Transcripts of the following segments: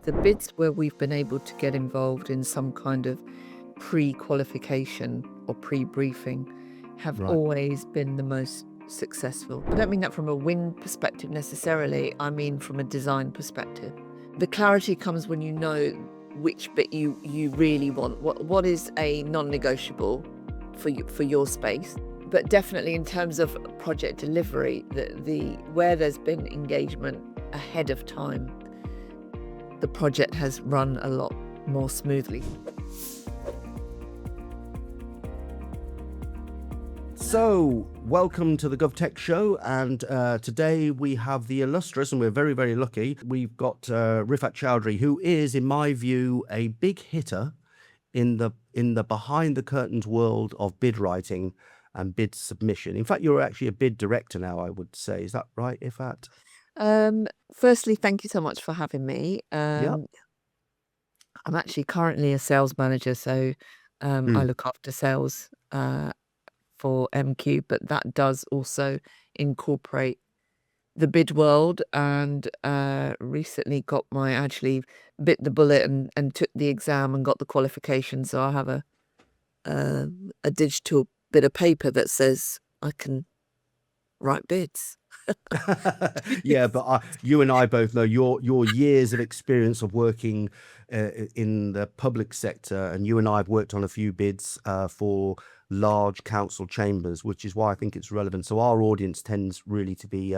The bids where we've been able to get involved in some kind of pre-qualification or pre-briefing have Right. always been the most successful. I don't mean that from a win perspective necessarily, I mean from a design perspective. The clarity comes when you know which bit you really want, what is a non-negotiable for your space. But definitely in terms of project delivery, where there's been engagement ahead of time, the project has run a lot more smoothly. So, welcome to the Govtech show, and today we have the illustrious, and we're very, very lucky, we've got Iffat Chaudry, who is, in my view, a big hitter in the behind the curtains world of bid writing and bid submission. In fact, you're actually a bid director now, I would say. Is that right, Iffat? Firstly, thank you so much for having me. Yep. I'm actually currently a sales manager, so I look after sales for MQ, but that does also incorporate the bid world, and recently actually bit the bullet and took the exam and got the qualification. So I have a digital bit of paper that says I can write bids. Yeah, but you and I both know your years of experience of working in the public sector, and you and I have worked on a few bids for large council chambers, which is why I think it's relevant. So our audience tends really to be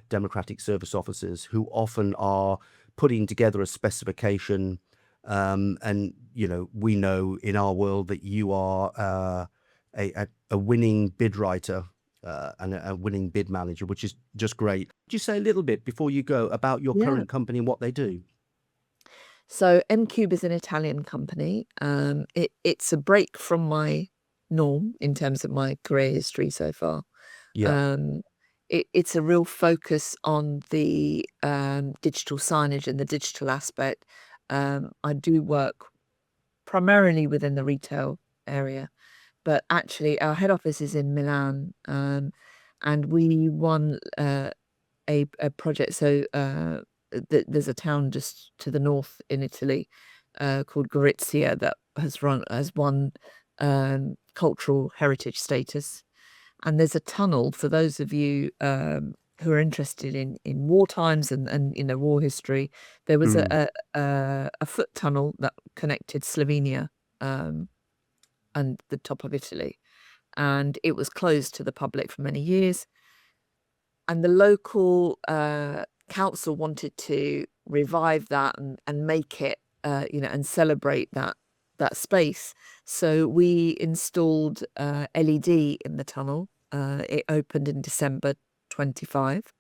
democratic service officers who often are putting together a specification, and we know in our world that you are a winning bid writer. And a winning bid manager, which is just great. Could you say a little bit before you go about your current company and what they do? So MQ is an Italian company. It's a break from my norm in terms of my career history so far. Yeah. It's a real focus on the digital signage and the digital aspect. I do work primarily within the retail area, but actually our head office is in Milan, and we won a project. So there's a town just to the north in Italy called Gorizia that has won cultural heritage status. And there's a tunnel for those of you who are interested in war times and war history. There was a foot tunnel that connected Slovenia and the top of Italy, and it was closed to the public for many years. And the local council wanted to revive that and make it, and celebrate that space. So we installed LED in the tunnel. It opened in December 25.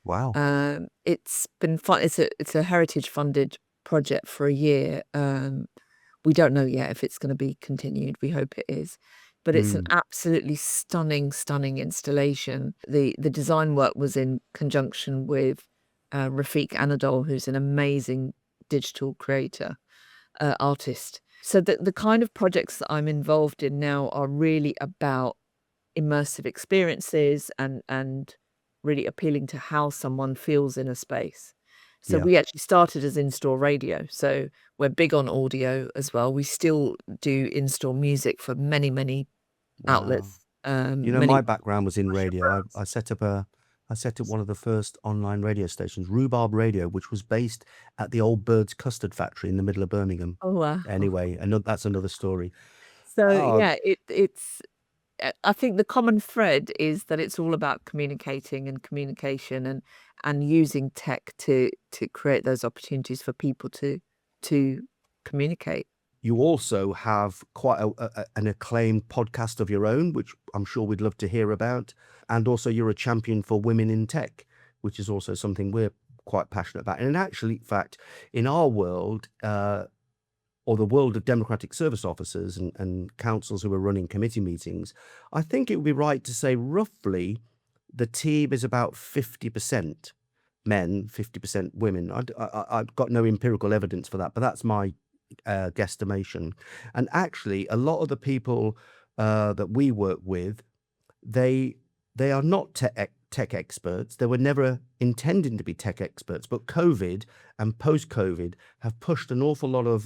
Wow. It's been fun. It's a heritage funded project for a year. We don't know yet if it's going to be continued. We hope it is. But it's an absolutely stunning installation. The design work was in conjunction with Rafiq Anadol, who's an amazing digital creator, artist. So the kind of projects that I'm involved in now are really about immersive experiences and really appealing to how someone feels in a space. So we actually started as in-store radio. So we're big on audio as well. We still do in-store music for many outlets. My background was in radio. I set up one of the first online radio stations, Rhubarb Radio, which was based at the old Bird's Custard Factory in the middle of Birmingham. Oh wow! Anyway, that's another story. So it's. I think the common thread is that it's all about communicating and communication and using tech to create those opportunities for people to communicate. You also have quite an acclaimed podcast of your own, which I'm sure we'd love to hear about. And also you're a champion for women in tech, which is also something we're quite passionate about. And actually, in fact, in our world, or the world of democratic service officers and councils who are running committee meetings, I think it would be right to say roughly the team is about 50% men, 50% women. I've got no empirical evidence for that, but that's my guesstimation. And actually, a lot of the people that we work with, they are not tech experts. They were never intending to be tech experts, but COVID and post-COVID have pushed an awful lot of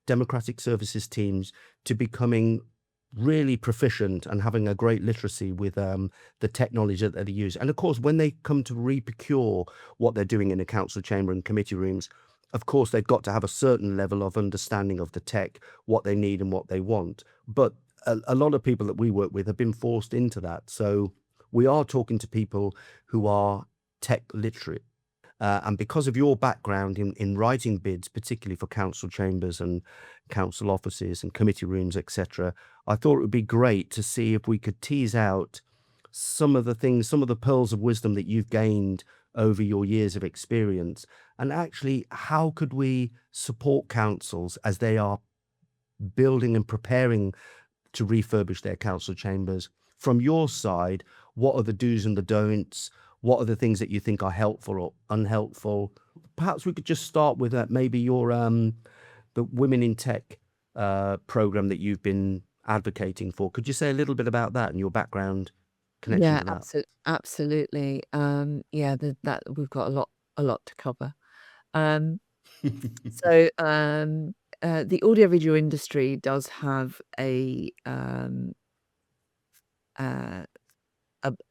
democratic services teams to becoming really proficient and having a great literacy with the technology that they use. And of course, when they come to re-procure what they're doing in the council chamber and committee rooms, of course, they've got to have a certain level of understanding of the tech, what they need and what they want. But a lot of people that we work with have been forced into that. So we are talking to people who are tech literate. And because of your background in writing bids, particularly for council chambers and council offices and committee rooms, etc., I thought it would be great to see if we could tease out some of the things, some of the pearls of wisdom that you've gained over your years of experience. And actually, how could we support councils as they are building and preparing to refurbish their council chambers? From your side, what are the do's and the don'ts? What are the things that you think are helpful or unhelpful? Perhaps we could just start with maybe your the Women in Tech program that you've been advocating for. Could you say a little bit about that and your background connection Yeah, with that? absolutely. Yeah, that we've got a lot to cover. Um, so the audiovisual industry does have uh,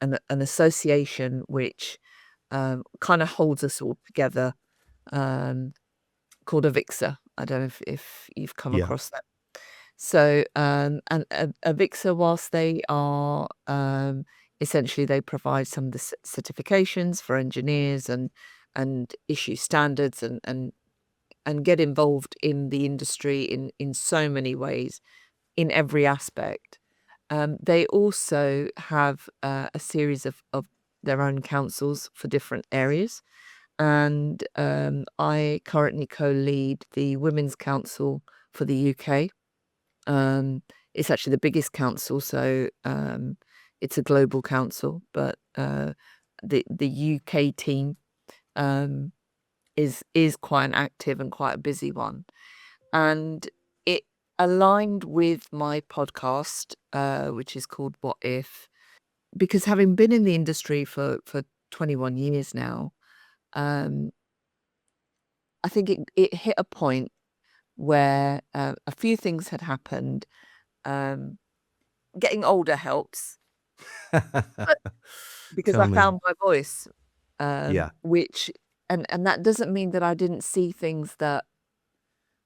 an association which kind of holds us all together, called AVIXA. I don't know if you've come Yeah. across that. So, and AVIXA, whilst they are essentially they provide some of the certifications for engineers and issue standards and get involved in the industry in so many ways, in every aspect. They also have a series of their own councils for different areas. And I currently co-lead the Women's Council for the UK. It's actually the biggest council, so it's a global council, but the UK team is quite an active and quite a busy one. And it aligned with my podcast, which is called WhatIff, because having been in the industry for 21 years now, I think it hit a point where a few things had happened. Getting older helps, but because Tell I me. found my voice, Yeah. which and that doesn't mean that I didn't see things that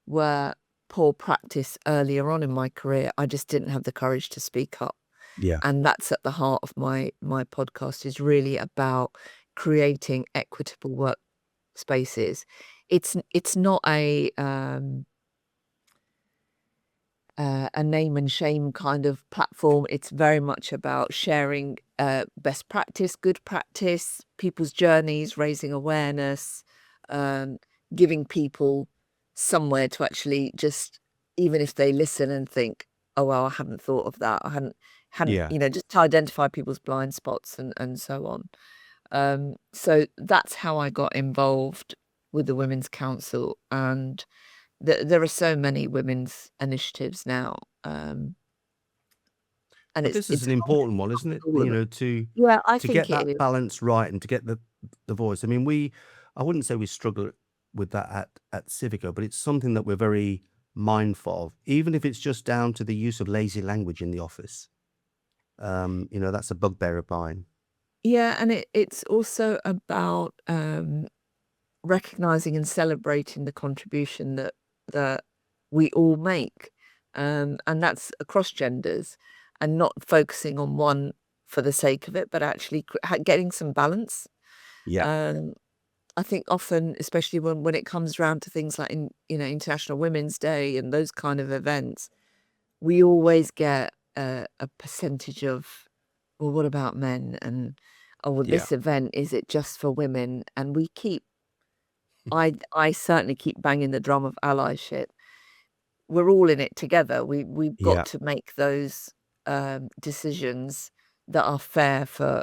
were poor practice earlier on in my career. I just didn't have the courage to speak up. Yeah. And that's at the heart of my podcast, is really about creating equitable workspaces. It's not a name and shame kind of platform. It's very much about sharing best practice, good practice, people's journeys, raising awareness, giving people somewhere to actually just, even if they listen and think, oh, well, I hadn't thought of that. I hadn't, Yeah. just to identify people's blind spots and so on. So that's how I got involved with the Women's Council. And there are so many women's initiatives now, and But this is it's an important one, isn't it? all You women. know, Yeah, I to think get it that is. balance right and to get the voice. I mean, I wouldn't say we struggle with that at Civica, but it's something that we're very mindful of, even if it's just down to the use of lazy language in the office. You know, that's a bugbear of mine. Yeah, and it's also about recognizing and celebrating the contribution that we all make, and that's across genders, and not focusing on one for the sake of it, but actually getting some balance. Yeah. Um, I think often, especially when it comes around to things like International Women's Day and those kind of events, we always get a percentage of, well, what about men? And oh, well, Yeah. this event, is it just for women? And we keep, I certainly keep banging the drum of allyship. We're all in it together. We've got Yeah. to make those decisions that are fair for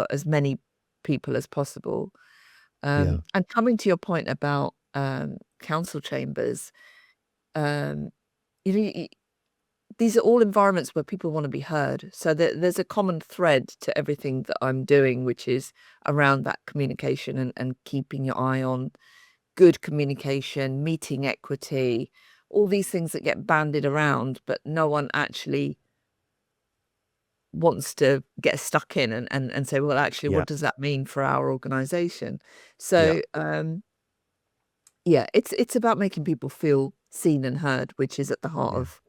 as many people as possible. Yeah. And coming to your point about council chambers, um, you know, these are all environments where people want to be heard. So there's a common thread to everything that I'm doing, which is around that communication and keeping your eye on good communication, meeting equity, all these things that get bandied around, but no one actually wants to get stuck in and say, well, actually, Yeah, what does that mean for our organization? yeah, So, yeah, it's about making people feel seen and heard, which is at the heart yeah. of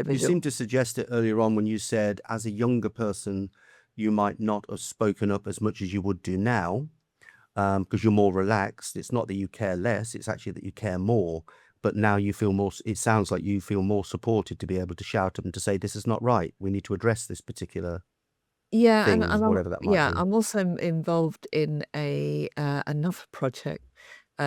You audiovisual. seemed to suggest it earlier on when you said, as a younger person, you might not have spoken up as much as you would do now, because you're more relaxed. It's not that you care less, it's actually that you care more. But now you feel more, it sounds like you feel more supported to be able to shout up and to say, this is not right. We need to address this particular Yeah, and thing, and I'm whatever that might yeah, be. I'm also involved in a another project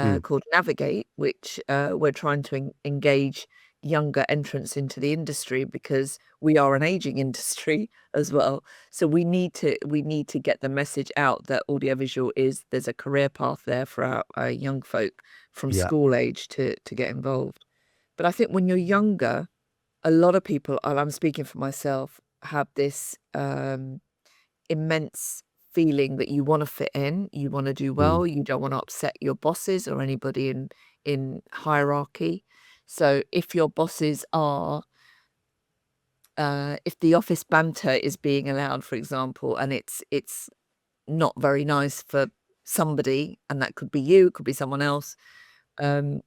Mm, called Navigate, which we're trying to engage younger entrants into the industry because we are an aging industry as well. So we need to get the message out that audiovisual there's a career path there for our young folk from yeah, school age to get involved. But I think when you're younger, a lot of people, and I'm speaking for myself, have this immense feeling that you want to fit in, you want to do mm, well, you don't want to upset your bosses or anybody in hierarchy. So if your bosses are if the office banter is being allowed, for example, and it's not very nice for somebody, and that could be you, it could be someone else. Um,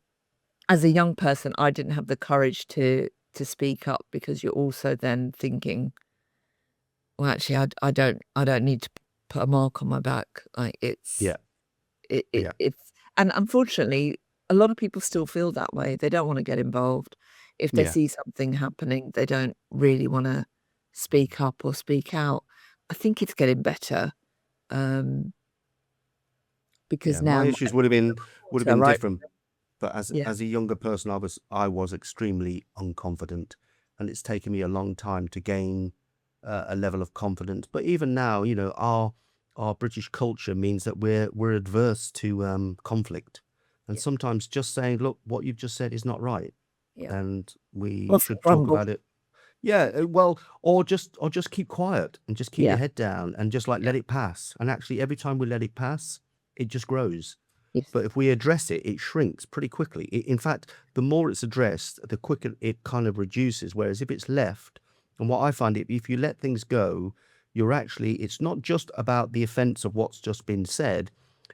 as a young person, I didn't have the courage to speak up because you're also then thinking, well, actually, I don't need to put a mark on my back. Like yeah, yeah, it's and unfortunately, a lot of people still feel that way. They don't want to get involved. If they yeah, see something happening, they don't really want to speak up or speak out. I think it's getting better um, because yeah. now My my issues would have been right? different. But Yeah, as a younger person, I was extremely unconfident, and it's taken me a long time to gain a level of confidence. But even now, our British culture means that we're adverse to conflict, and yeah, sometimes just saying, "Look, what you've just said is not right," yeah. and we What's should talk grumble? about it. Yeah, well, or just keep quiet and just keep Yeah, your head down and just like yeah, let it pass. And actually, every time we let it pass, it just grows. yes, But if we address it, it shrinks pretty quickly. In fact, the more it's addressed, the quicker it kind of reduces. Whereas if it's left, and what I find, if you let things go, it's not just about the offense of what's just been said,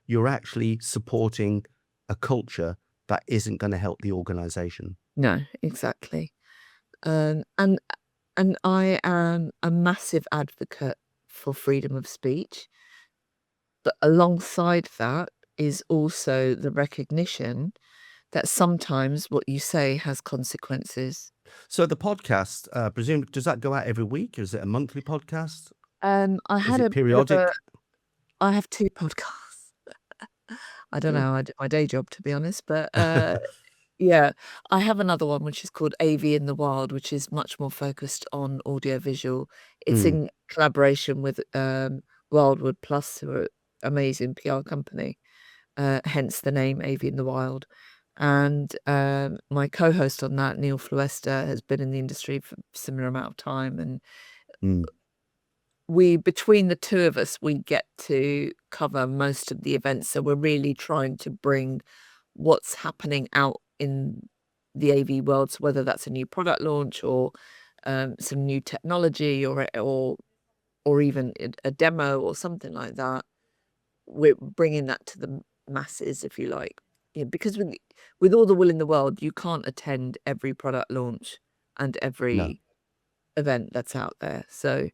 you're actually supporting a culture that isn't going to help the organization. no, exactly. Um, and and I am a massive advocate for freedom of speech. But alongside that is also the recognition that sometimes what you say has consequences. So the podcast, presume, does that go out every week? Is it a monthly podcast? I Is had it a bit of periodic? I have 2 podcasts. I don't know Good. how I do my day job, to be honest, but, yeah, I have another one which is called AV in the Wild, which is much more focused on audiovisual. It's Mm, in collaboration with, Wildwood Plus, who are amazing PR company. Hence the name AV in the Wild. And my co-host on that, Neil Fluester, has been in the industry for a similar amount of time, and mm, we between the two of us, we get to cover most of the events. So we're really trying to bring what's happening out in the AV world. So whether that's a new product launch or some new technology or even a demo or something like that, we're bringing that to the masses, if you like. Yeah, because with all the will in the world, you can't attend every product launch and no. every event that's out there. So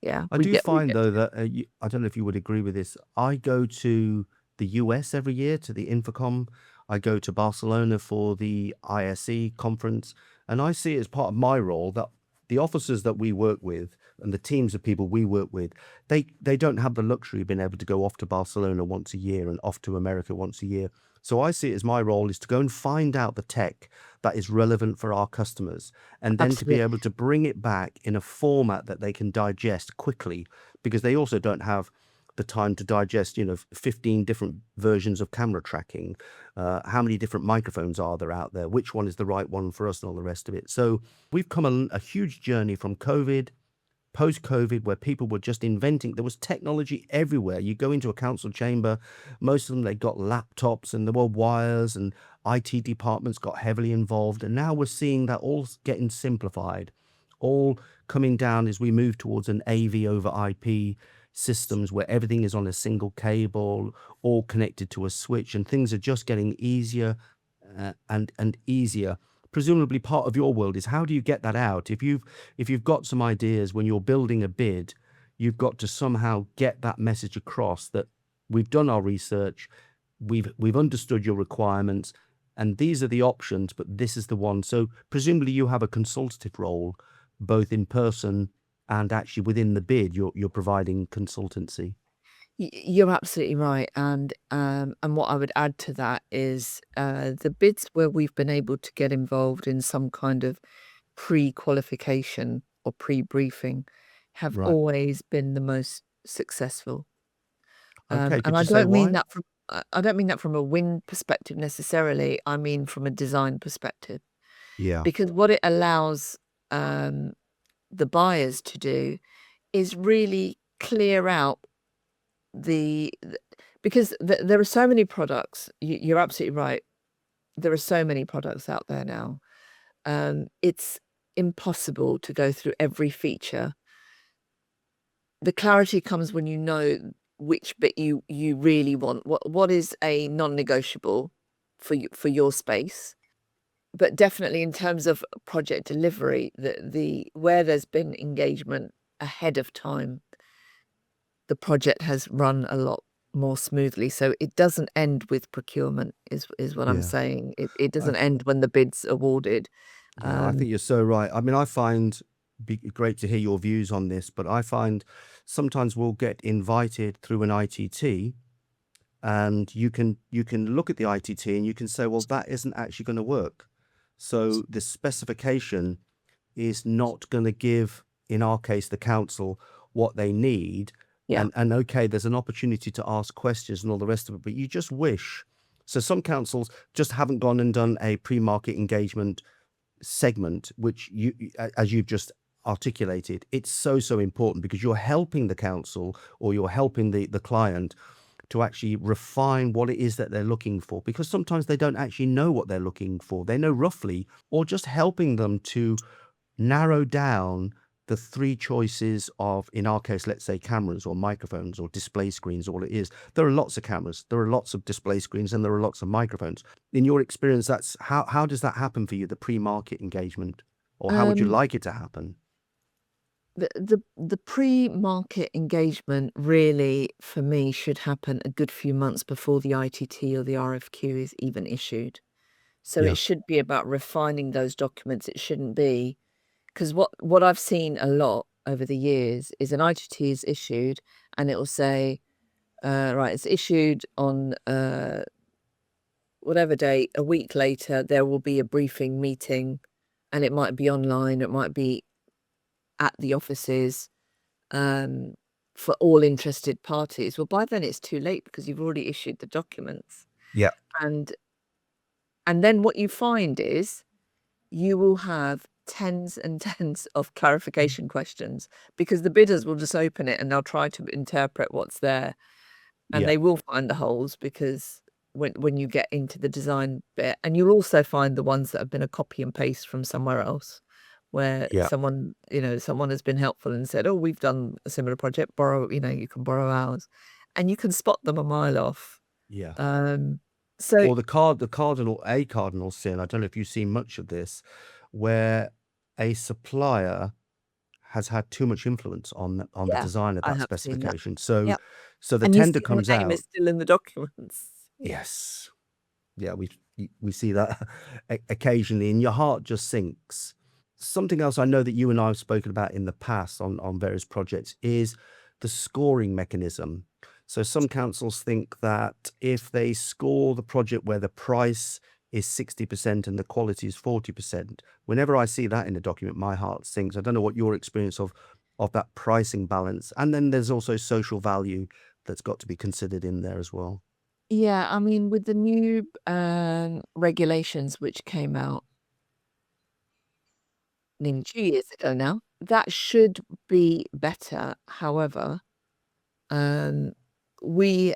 yeah, I we do get we find get though that I don't know if you would agree with this. I go to the US every year to the Infocom. I go to Barcelona for the ISE conference, and I see it as part of my role that the officers that we work with and the teams of people we work with, they don't have the luxury of being able to go off to Barcelona once a year and off to America once a year. So I see it as my role is to go and find out the tech that is relevant for our customers and then to be absolutely. able to bring it back in a format that they can digest quickly, because they also don't have the time to digest, 15 different versions of camera tracking. How many different microphones are there out there? Which one is the right one for us and all the rest of it? So we've come a huge journey from COVID, post-COVID, where people were just inventing. There was technology everywhere. You go into a council chamber, most of them, they got laptops and there were wires, and IT departments got heavily involved. And now we're seeing that all getting simplified, all coming down as we move towards an AV over IP systems where everything is on a single cable, all connected to a switch, and things are just getting easier and easier. Presumably part of your world is, how do you get that out? If you've got some ideas when you're building a bid, you've got to somehow get that message across that we've done our research, we've understood your requirements, and these are the options, but this is the one. So presumably you have a consultative role, both in person and actually within the bid. You're providing consultancy. You're absolutely right, and what I would add to that is the bids where we've been able to get involved in some kind of pre-qualification or pre-briefing have Right. always been the most successful. Okay. And Could you say why? I don't mean that from a win perspective necessarily. I mean from a design perspective, Yeah. because what it allows the buyers to do is really clear out because there are so many products. You're absolutely right. There are so many products out there now. It's impossible to go through every feature. The clarity comes when you know which bit you really want. What is a non-negotiable for your space? But definitely in terms of project delivery, the where there's been engagement ahead of time, the project has run a lot more smoothly. So it doesn't end with procurement, is what I'm Yeah. saying. It I doesn't end when the bid's awarded. Yeah, I think you're so right. I mean, I find great to hear your views on this, but I find sometimes we'll get invited through an ITT, and you can look at the ITT and you can say, well, that isn't actually going to work. So the specification is not going to give, in our case, the council what they need. Yeah. And okay, there's an opportunity to ask questions and all the rest of it, but you just wish. So some councils just haven't gone and done a pre-market engagement segment, which as you've just articulated, it's so important, because you're helping the council, or you're helping the client to actually refine what it is that they're looking for, because sometimes they don't actually know what they're looking for. They know roughly, or just helping them to narrow down the three choices of, in our case, let's say cameras or microphones or display screens. All it is, there are lots of cameras, there are lots of display screens, and there are lots of microphones. In your experience, that's how does that happen for you, the pre-market engagement, or how would you like it to happen? The pre-market engagement really, for me, should happen a good few months before the ITT or the RFQ is even issued. So Yeah. it should be about refining those documents. It shouldn't be, because what I've seen a lot over the years is an ITT is issued and it will say, right, it's issued on whatever date. A week later, there will be a briefing meeting, and it might be online, it might be at the offices, for all interested parties. Well, by then it's too late because you've already issued the documents. Yeah. And then what you find is you will have tens and tens of clarification questions, because the bidders will just open it and they'll try to interpret what's there, and Yeah. they will find the holes, because when you get into the design bit, and you'll also find the ones that have been a copy and paste from somewhere else, where Yeah. someone has been helpful and said, oh, we've done a similar project, you can borrow ours, and you can spot them a mile off. Yeah. So Or the cardinal sin, I don't know if you've seen much of this, where a supplier has had too much influence on the yeah, design of I that have seen that. specification. So Yep. the And you tender see their comes name is out. still in the documents. Yeah. Yes. Yeah, we see that occasionally, and your heart just sinks. Something else I know that you and I have spoken about in the past on various projects is the scoring mechanism. So some councils think that if they score the project where the price is 60% and the quality is 40%, whenever I see that in a document, my heart sinks. I don't know what your experience of that pricing balance. And then there's also social value that's got to be considered in there as well? Yeah, I mean, with the new regulations which came out nearly 2 years ago now, that should be better. However, we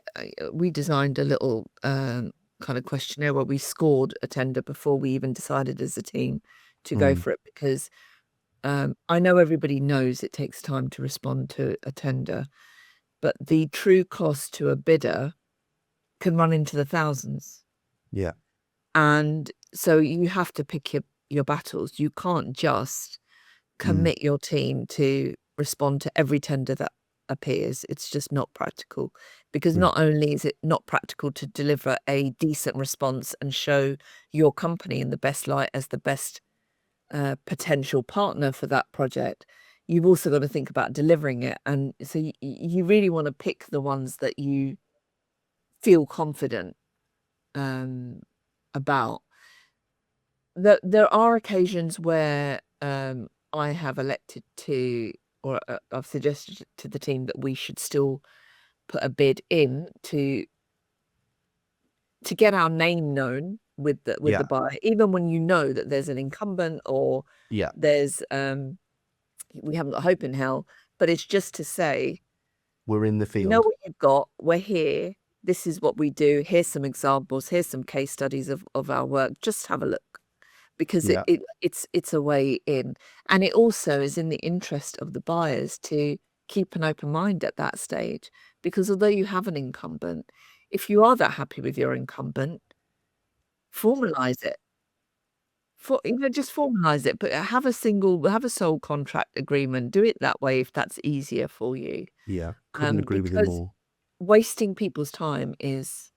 designed a little kind of questionnaire where we scored a tender before we even decided as a team to go for it, because I know everybody knows it takes time to respond to a tender, but the true cost to a bidder can run into the thousands. Yeah. And so you have to pick your battles. You can't just commit your team to respond to every tender that appears. It's just not practical, because not only is it not practical to deliver a decent response and show your company in the best light as the best potential partner for that project, you've also got to think about delivering it. And so you really want to pick the ones that you feel confident about. There are occasions where I have elected to, or I've suggested to the team that we should still put a bid in to get our name known with the buyer, even when you know that there's an incumbent or there's we haven't got hope in hell, but it's just to say, We're in the you know field. what you've got, we're here, this is what we do, here's some examples, here's some case studies of our work, just have a look. Because Yeah. it's a way in. And it also is in the interest of the buyers to keep an open mind at that stage, because although you have an incumbent, if you are that happy with your incumbent, formalize it. Just formalize it, but have a sole contract agreement. Do it that way if that's easier for you. Yeah. Couldn't agree with you Because more. wasting people's time is,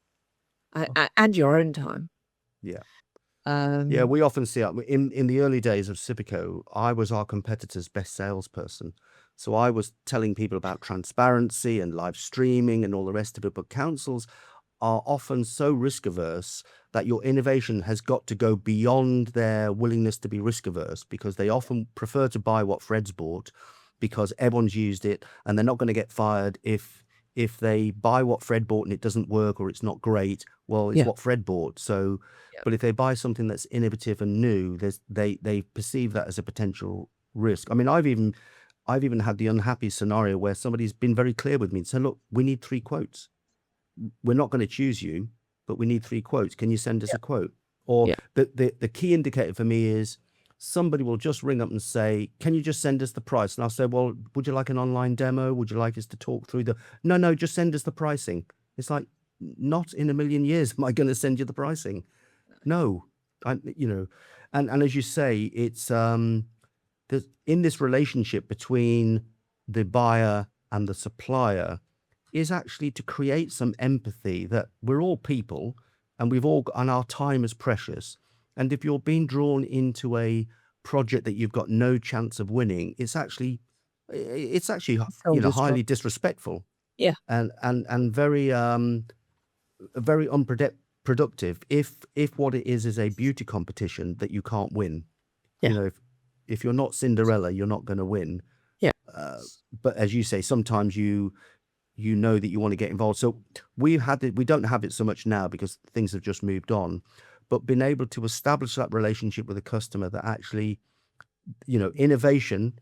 and your own time. Yeah. Yeah, Um, we often see in the early days of Civico, I was our competitor's best salesperson. So I was telling people about transparency and live streaming and all the rest of it. But councils are often so risk averse that your innovation has got to go beyond their willingness to be risk averse, because they often prefer to buy what Fred's bought because everyone's used it, and they're not going to get fired if they buy what Fred bought and it doesn't work or it's not great. Well, it's what Fred bought. So, but if they buy something that's innovative and new, they perceive that as a potential risk. I mean, I've even had the unhappy scenario where somebody's been very clear with me and said, look, we need 3 quotes. We're not going to choose you, but we need 3 quotes. Can you send us a quote? Or the key indicator for me is somebody will just ring up and say, can you just send us the price? And I'll say, well, would you like an online demo? Would you like us to talk through no, just send us the pricing. It's like, not in a million years am I going to send you the pricing. No, and as you say, it's in this relationship between the buyer and the supplier is actually to create some empathy, that we're all people and and our time is precious. And if you're being drawn into a project that you've got no chance of winning, it's actually highly disrespectful. Yeah. And very very unproductive if what it is a beauty competition that you can't win. Yeah. If you're not Cinderella, you're not going to win. Yeah. But as you say, sometimes you know that you want to get involved. So we don't have it so much now because things have just moved on, but been able to establish that relationship with a customer that actually, innovation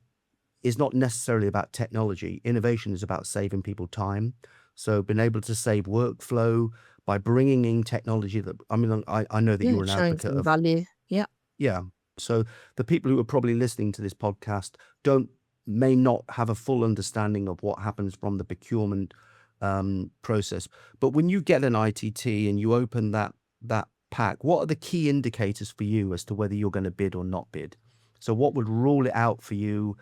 is not necessarily about technology. Innovation is about saving people time. So been able to save workflow by bringing in technology that, I mean, I know that you're an showing advocate some of. value. Yeah. Yeah. So the people who are probably listening to this podcast may not have a full understanding of what happens from the procurement process. But when you get an ITT and you open that pack, what are the key indicators for you as to whether you're going to bid or not bid? So what would rule it out for you?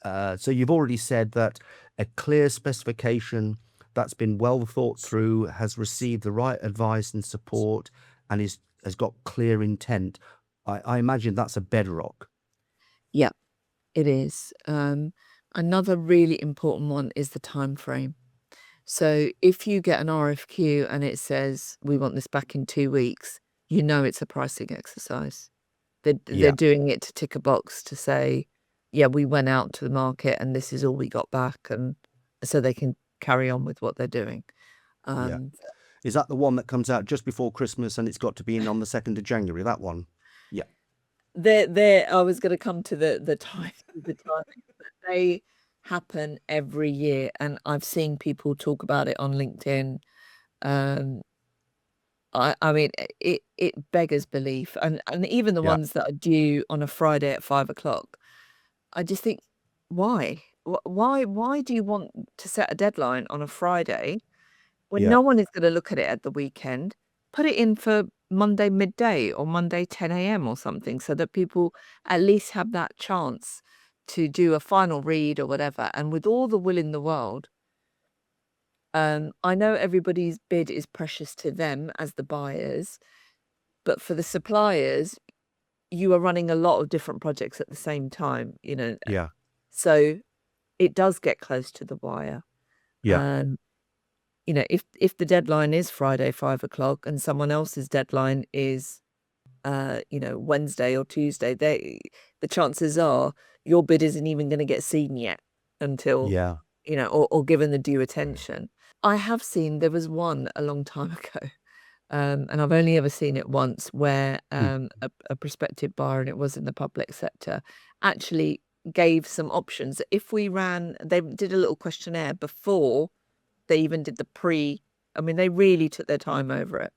So you've already said that a clear specification that's been well thought through, has received the right advice and support, and has got clear intent. I imagine that's a bedrock. Yeah, it is. Another really important one is the time frame. So if you get an RFQ and it says, we want this back in 2 weeks, it's a pricing exercise. They're doing it to tick a box to say, yeah, we went out to the market and this is all we got back. And so they can carry on with what they're doing. Yeah. Is that the one that comes out just before Christmas and it's got to be in on the 2nd of January? That one? Yeah. I was going to come to the time, the timing, but they happen every year, and I've seen people talk about it on LinkedIn. I mean, it beggars belief, and even the Yeah. ones that are due on a Friday at 5 o'clock, I just think, why? Why do you want to set a deadline on a Friday when Yeah. no one is going to look at it at the weekend? Put it in for Monday midday or Monday 10 a.m. or something, so that people at least have that chance to do a final read or whatever. And with all the will in the world, I know everybody's bid is precious to them as the buyers, but for the suppliers, you are running a lot of different projects at the same time, Yeah. so it does get close to the wire. Yeah. If the deadline is Friday 5 o'clock and someone else's deadline is Wednesday or Tuesday, the chances are your bid isn't even going to get seen yet until Yeah. or given the due attention. I have seen, there was one a long time ago, and I've only ever seen it once, where a prospective buyer, and it was in the public sector, actually gave some options. If we ran, they did a little questionnaire before they even did they really took their time over it.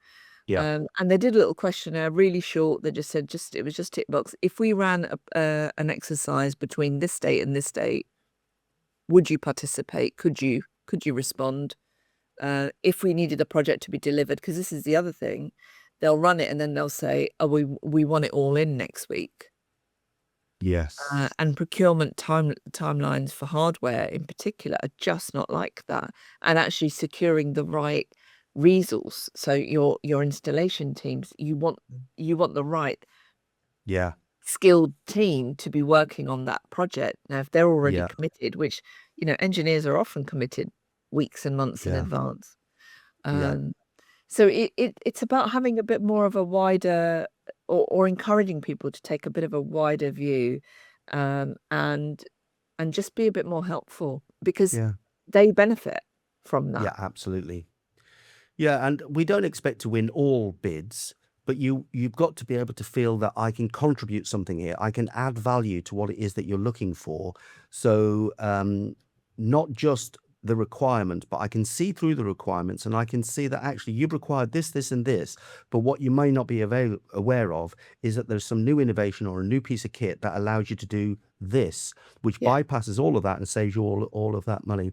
Yeah. And they did a little questionnaire, really short. They just said, it was just tick box. If we ran an exercise between this date and this date, would you participate? Could you respond? If we needed a project to be delivered, because this is the other thing, they'll run it and then they'll say, oh, we want it all in next week. Yes. And procurement timelines for hardware in particular are just not like that. And actually securing the right resource, so your installation teams, you want the right Yeah. skilled team to be working on that project. Now, if they're already Yeah. committed, which engineers are often committed weeks and months in Yeah. advance. Yeah. So it's about having a bit more of a wider, or encouraging people to take a bit of a wider view, and just be a bit more helpful, because Yeah. they benefit from Yeah. that. Absolutely. Yeah, and we don't expect to win all bids, but you've got to be able to feel that I can contribute something here. I can add value to what it is that you're looking for. So not just the requirement, but I can see through the requirements, and I can see that actually you've required this, this, and this. But what you may not be aware of is that there's some new innovation or a new piece of kit that allows you to do this, which Yeah. bypasses all of that and saves you all of that money.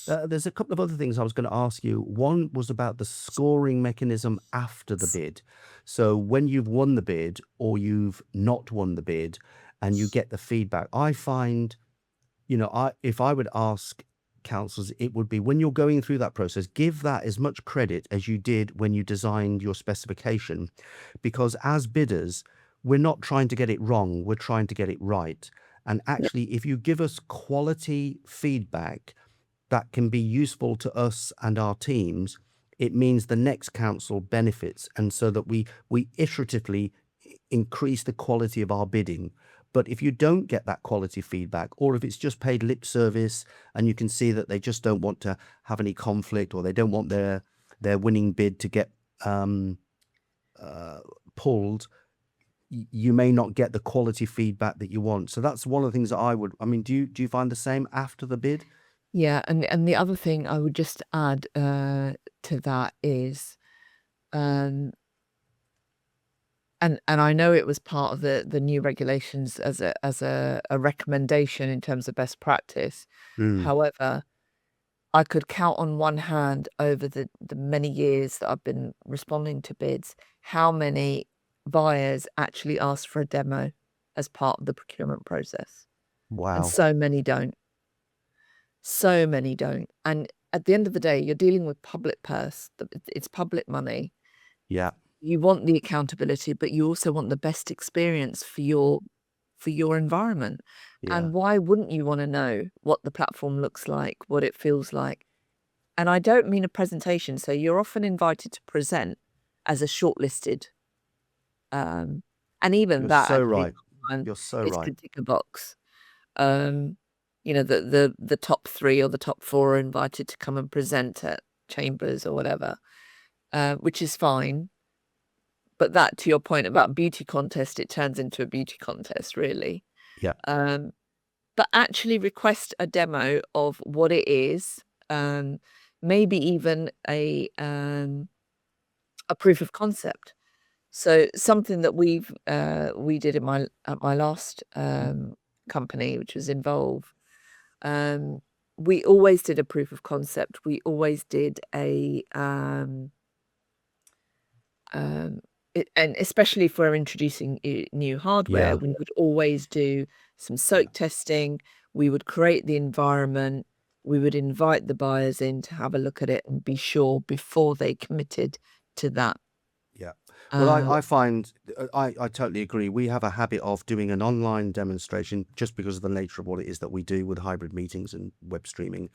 There's a couple of other things I was going to ask you. One was about the scoring mechanism after the bid. So when you've won the bid or you've not won the bid and you get the feedback, I find, if I would ask councils, it would be, when you're going through that process, give that as much credit as you did when you designed your specification, because as bidders, we're not trying to get it wrong, we're trying to get it right. And actually, if you give us quality feedback that can be useful to us and our teams, it means the next council benefits, and so that we iteratively increase the quality of our bidding. But if you don't get that quality feedback, or if it's just paid lip service and you can see that they just don't want to have any conflict, or they don't want their winning bid to get pulled, you may not get the quality feedback that you want. So that's one of the things that do you find the same after the bid? Yeah, and the other thing I would just add to that is, and I know it was part of the new regulations as a recommendation in terms of best practice. However, I could count on one hand, over the many years that I've been responding to bids, how many buyers actually ask for a demo as part of the procurement process. And Wow. so many don't. So many don't. And at the end of the day, you're dealing with public purse. It's public money. Yeah. You want the accountability, but you also want the best experience for your environment. Yeah. And why wouldn't you want to know what the platform looks like, what it feels like? And I don't mean a presentation. So you're often invited to present as a shortlisted, and even You're that so actually right. You're so is right. to tick a box. Um, you know, the top 3 or the top 4 are invited to come and present at chambers or whatever, which is fine. But that, to your point about beauty contest, it turns into a beauty contest, really. Yeah. But actually request a demo of what it is, maybe even a proof of concept. So something that we did at my last company, which was Involve, we always did a proof of concept. We always did a and especially if we're introducing new hardware, Yeah. we would always do some soak testing. We would create the environment. We would invite the buyers in to have a look at it and be sure before they committed to that. Yeah. Well, I find I totally agree. We have a habit of doing an online demonstration just because of the nature of what it is that we do with hybrid meetings and web streaming.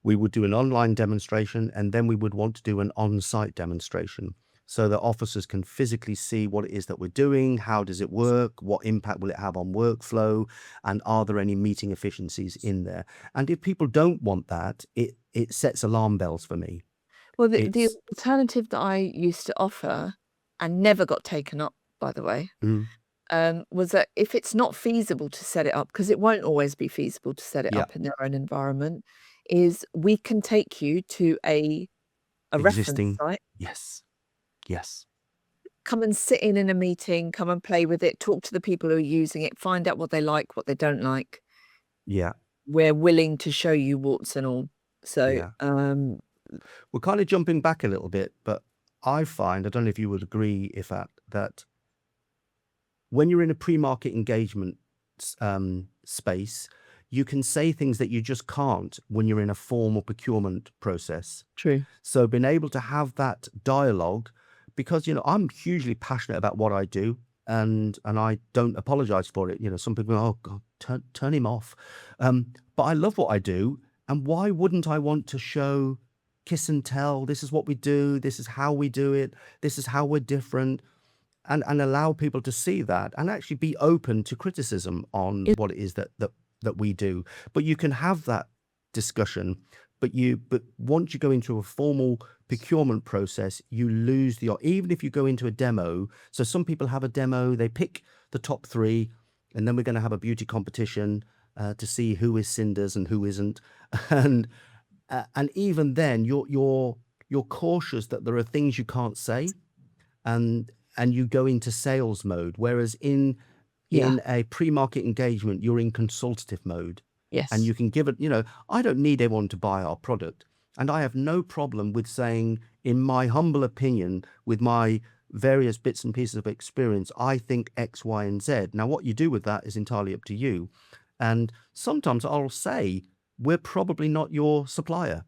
We would do an online demonstration, and then we would want to do an on-site demonstration so that officers can physically see what it is that we're doing, how does it work, what impact will it have on workflow, and are there any meeting efficiencies in there? And if people don't want that, it sets alarm bells for me. Well, the It's alternative that I used to offer, and never got taken up, by the way, was that if it's not feasible to set it up, because it won't always be feasible to set it yeah, up in their own environment, is we can take you to a reference existing. site, Yes. Yes. come and sit in a meeting, come and play with it, talk to the people who are using it, find out what they like, what they don't like. Yeah. We're willing to show you warts and all. So, Yeah. We're kind of jumping back a little bit, but I find, I don't know if you would agree, Iffat, that when you're in a pre-market engagement space, you can say things that you just can't when you're in a formal procurement process. true. So being able to have that dialogue, because, you know, I'm hugely passionate about what I do, and I don't apologize for it. You know, some people go, oh God, turn him off. But I love what I do. And why wouldn't I want to show, kiss and tell, this is what we do, this is how we do it, this is how we're different, and allow people to see that and actually be open to criticism on what it is that we do. But you can have that discussion, but once you go into a formal procurement process, you lose even if you go into a demo. So some people have a demo, they pick the top 3, and then we're going to have a beauty competition to see who is cinders and who isn't. And even then you're cautious that there are things you can't say, and you go into sales mode, whereas in a pre-market engagement, you're in consultative mode. Yes. And you can give it, you know, I don't need everyone to buy our product. And I have no problem with saying, in my humble opinion, with my various bits and pieces of experience, I think X, Y, and Z. Now, what you do with that is entirely up to you. And sometimes I'll say, we're probably not your supplier.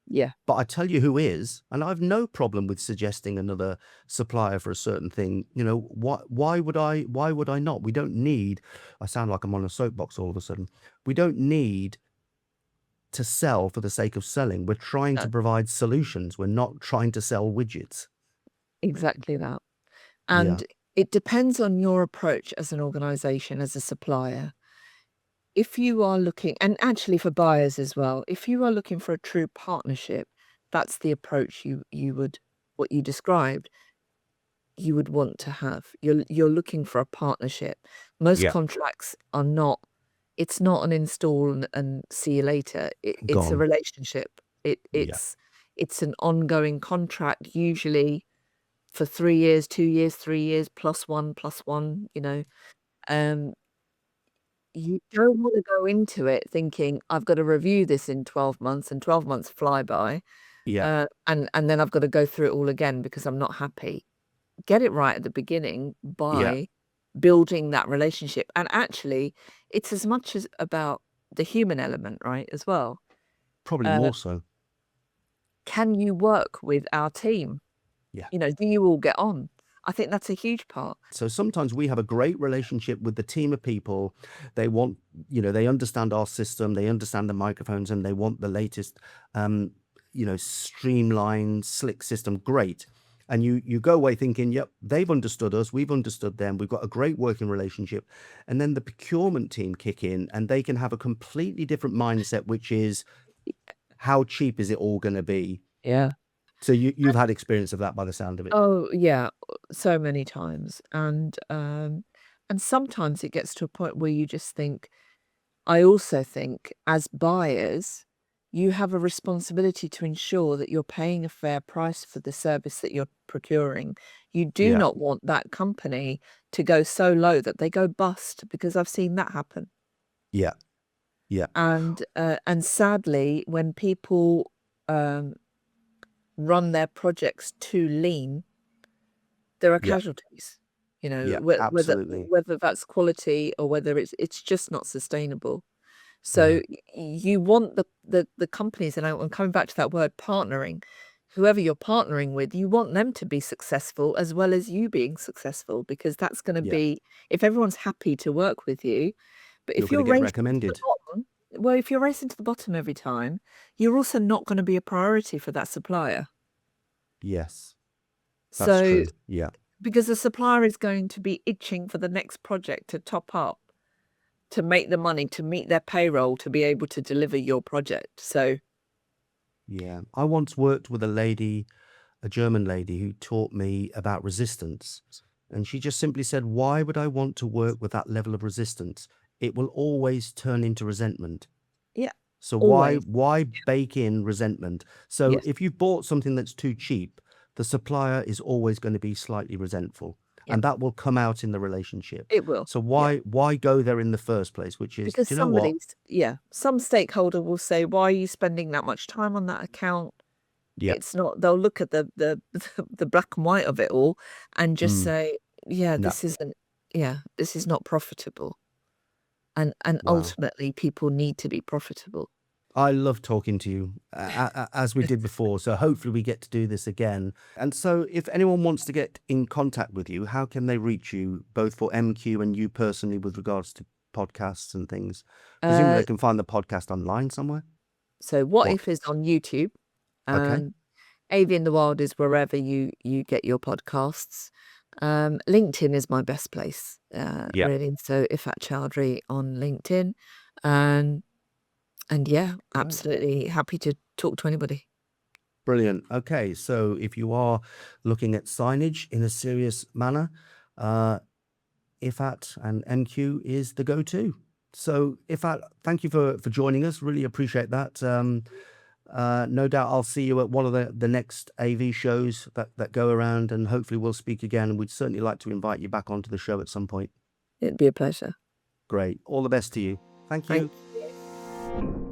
Yeah. But I tell you who is, and I have no problem with suggesting another supplier for a certain thing. You know, why would I not? We don't need, I sound like I'm on a soapbox all of a sudden. We don't need to sell for the sake of selling. We're trying to provide solutions. We're not trying to sell widgets. Exactly that. And it depends on your approach as an organization, as a supplier. If you are looking, and actually for buyers as well, if you are looking for a true partnership, that's the approach you would, what you described, you would want to have. You're looking for a partnership. Most contracts are not, it's not an install and see you later. It's a relationship. It's an ongoing contract, usually for 3 years, 2 years, 3 years, plus one, you know. You don't want to go into it thinking, I've got to review this in 12 months, and 12 months fly by. And then I've got to go through it all again because I'm not happy. Get it right at the beginning by building that relationship. And actually, it's as much as about the human element, right, as well. Probably more so. Can you work with our team? Yeah. You know, do you all get on? I think that's a huge part. So sometimes we have a great relationship with the team of people. They want, you know, they understand our system, they understand the microphones, and they want the latest, you know, streamlined, slick system. Great. And you go away thinking, yep, they've understood us, we've understood them, we've got a great working relationship. And then the procurement team kick in and they can have a completely different mindset, which is, how cheap is it all going to be? Yeah. So you've had experience of that by the sound of it. Oh, yeah, so many times. And sometimes it gets to a point where you just think, I also think as buyers, you have a responsibility to ensure that you're paying a fair price for the service that you're procuring. You do Yeah. not want that company to go so low that they go bust, because I've seen that happen. Yeah. Yeah. And sadly, when people run their projects too lean, there are Yeah. casualties. You know, Yeah. Absolutely. whether that's quality or whether it's just not sustainable. Yeah. So you want the companies, and I'm coming back to that word partnering, whoever you're partnering with, you want them to be successful as well as you being successful, because that's going to Yeah. be, if everyone's happy to work with you. But You're if going you're to get racing to the recommended. bottom, well, if you're racing to the bottom every time, you're also not going to be a priority for that supplier. Yes. That's So, true. Yeah. because the supplier is going to be itching for the next project to top up, to make the money, to meet their payroll, to be able to deliver your project. So, Yeah. I once worked with a German lady who taught me about resistance. And she just simply said, why would I want to work with that level of resistance? It will always turn into resentment. yeah, So always. why bake in resentment? So Yes. if you've bought something that's too cheap, the supplier is always going to be slightly resentful, Yeah, and that will come out in the relationship. it will. So Yeah. why go there in the first place? Which is, Because do you know what? some stakeholder will say, why are you spending that much time on that account? Yeah. It's not, they'll look at the black and white of it all and just Mm, say, yeah, no. this is not profitable. And Wow. ultimately people need to be profitable. I love talking to you as we did before. So hopefully we get to do this again. And so if anyone wants to get in contact with you, how can they reach you, both for MQ and you personally, with regards to podcasts and things? Presumably Uh, they can find the podcast online somewhere. so What? WhatIff is on YouTube, Okay. and AV in the Wild is wherever you get your podcasts. LinkedIn is my best place, Yeah. really. So Iffat Chaudry on LinkedIn, and yeah, Great. absolutely happy to talk to anybody. Brilliant. Okay. So if you are looking at signage in a serious manner, Iffat and MQ is the go-to. So Iffat, thank you for joining us. Really appreciate that. No doubt I'll see you at one of the next AV shows that go around, and hopefully we'll speak again. We'd certainly like to invite you back onto the show at some point. It'd be a pleasure. Great. All the best to you. Thank Thank you. you.